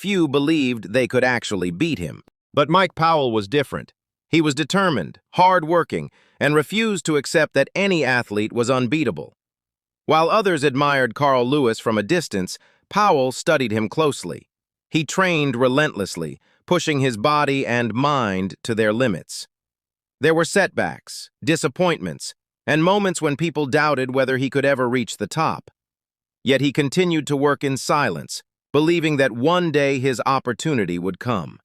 few believed they could actually beat him. But Mike Powell was different. He was determined, hard-working, and refused to accept that any athlete was unbeatable. While others admired Carl Lewis from a distance, Powell studied him closely. He trained relentlessly, pushing his body and mind to their limits. There were setbacks, disappointments, and moments when people doubted whether he could ever reach the top. Yet he continued to work in silence, believing that one day his opportunity would come.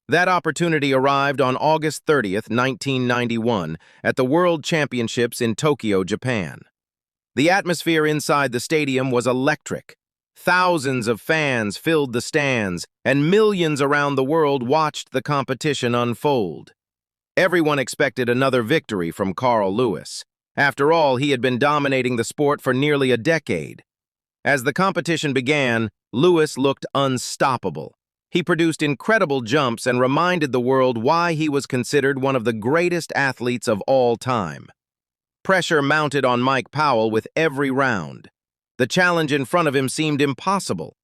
That opportunity arrived on August 30th, 1991, at the World Championships in Tokyo, Japan. The atmosphere inside the stadium was electric. Thousands of fans filled the stands, and millions around the world watched the competition unfold. Everyone expected another victory from Carl Lewis. After all, he had been dominating the sport for nearly a decade. As the competition began, Lewis looked unstoppable. He produced incredible jumps and reminded the world why he was considered one of the greatest athletes of all time. Pressure mounted on Mike Powell with every round. The challenge in front of him seemed impossible.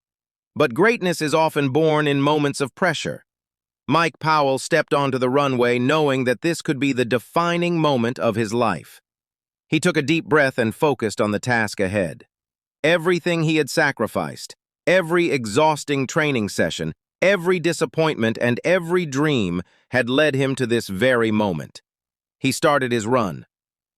But greatness is often born in moments of pressure. Mike Powell stepped onto the runway knowing that this could be the defining moment of his life. He took a deep breath and focused on the task ahead. Everything he had sacrificed, every exhausting training session, every disappointment, and every dream had led him to this very moment. He started his run.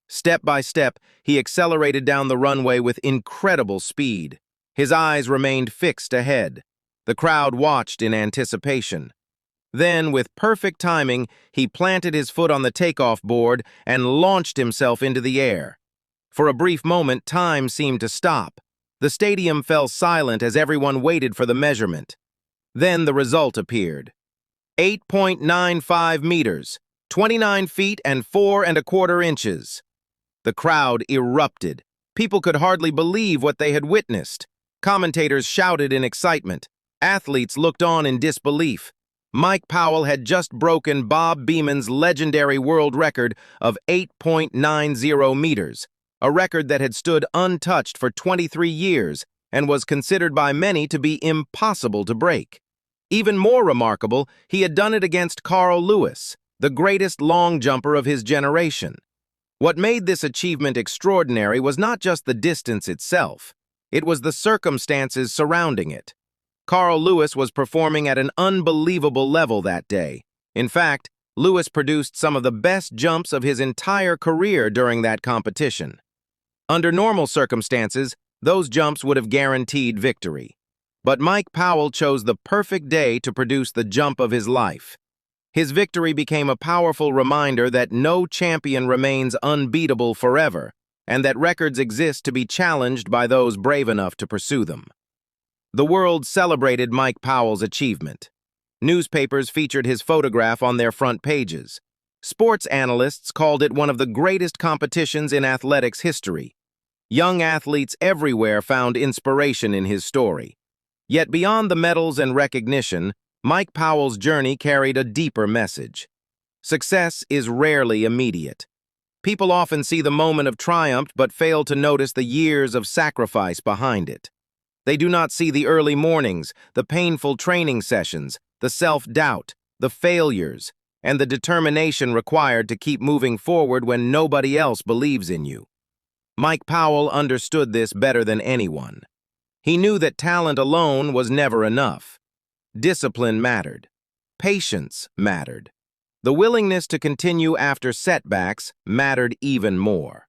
Step by step, he accelerated down the runway with incredible speed. His eyes remained fixed ahead. The crowd watched in anticipation. Then, with perfect timing, he planted his foot on the takeoff board and launched himself into the air. For a brief moment, time seemed to stop. The stadium fell silent as everyone waited for the measurement. Then the result appeared. 8.95 meters, 29 feet and 4¼ inches. The crowd erupted. People could hardly believe what they had witnessed. Commentators shouted in excitement. Athletes looked on in disbelief. Mike Powell had just broken Bob Beamon's legendary world record of 8.90 meters, a record that had stood untouched for 23 years and was considered by many to be impossible to break. Even more remarkable, he had done it against Carl Lewis, the greatest long jumper of his generation. What made this achievement extraordinary was not just the distance itself, it was the circumstances surrounding it. Carl Lewis was performing at an unbelievable level that day. In fact, Lewis produced some of the best jumps of his entire career during that competition. Under normal circumstances, those jumps would have guaranteed victory. But Mike Powell chose the perfect day to produce the jump of his life. His victory became a powerful reminder that no champion remains unbeatable forever, and that records exist to be challenged by those brave enough to pursue them. The world celebrated Mike Powell's achievement. Newspapers featured his photograph on their front pages. Sports analysts called it one of the greatest competitions in athletics history. Young athletes everywhere found inspiration in his story. Yet beyond the medals and recognition, Mike Powell's journey carried a deeper message. Success is rarely immediate. People often see the moment of triumph but fail to notice the years of sacrifice behind it. They do not see the early mornings, the painful training sessions, the self-doubt, the failures, and the determination required to keep moving forward when nobody else believes in you. Mike Powell understood this better than anyone. He knew that talent alone was never enough. Discipline mattered. Patience mattered. The willingness to continue after setbacks mattered even more.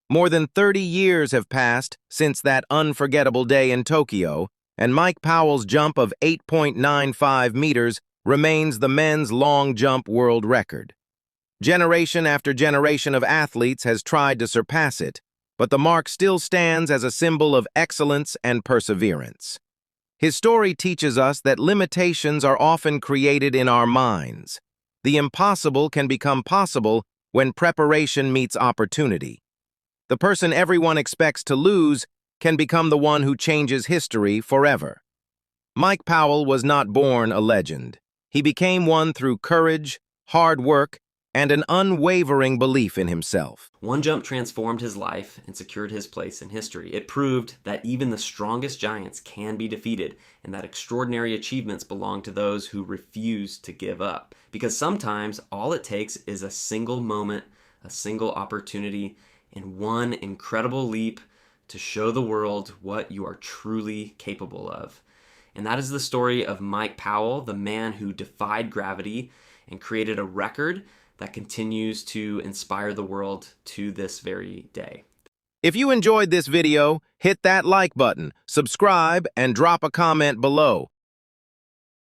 More than 30 years have passed since that unforgettable day in Tokyo, and Mike Powell's jump of 8.95 meters remains the men's long jump world record. Generation after generation of athletes has tried to surpass it, but the mark still stands as a symbol of excellence and perseverance. His story teaches us that limitations are often created in our minds. The impossible can become possible when preparation meets opportunity. The person everyone expects to lose can become the one who changes history forever. Mike Powell was not born a legend. He became one through courage, hard work, and an unwavering belief in himself. One jump transformed his life and secured his place in history. It proved that even the strongest giants can be defeated, and that extraordinary achievements belong to those who refuse to give up. Because sometimes all it takes is a single moment, a single opportunity, and one incredible leap to show the world what you are truly capable of. And that is the story of Mike Powell, the man who defied gravity and created a record that continues to inspire the world to this very day. If you enjoyed this video, hit that like button, subscribe, and drop a comment below.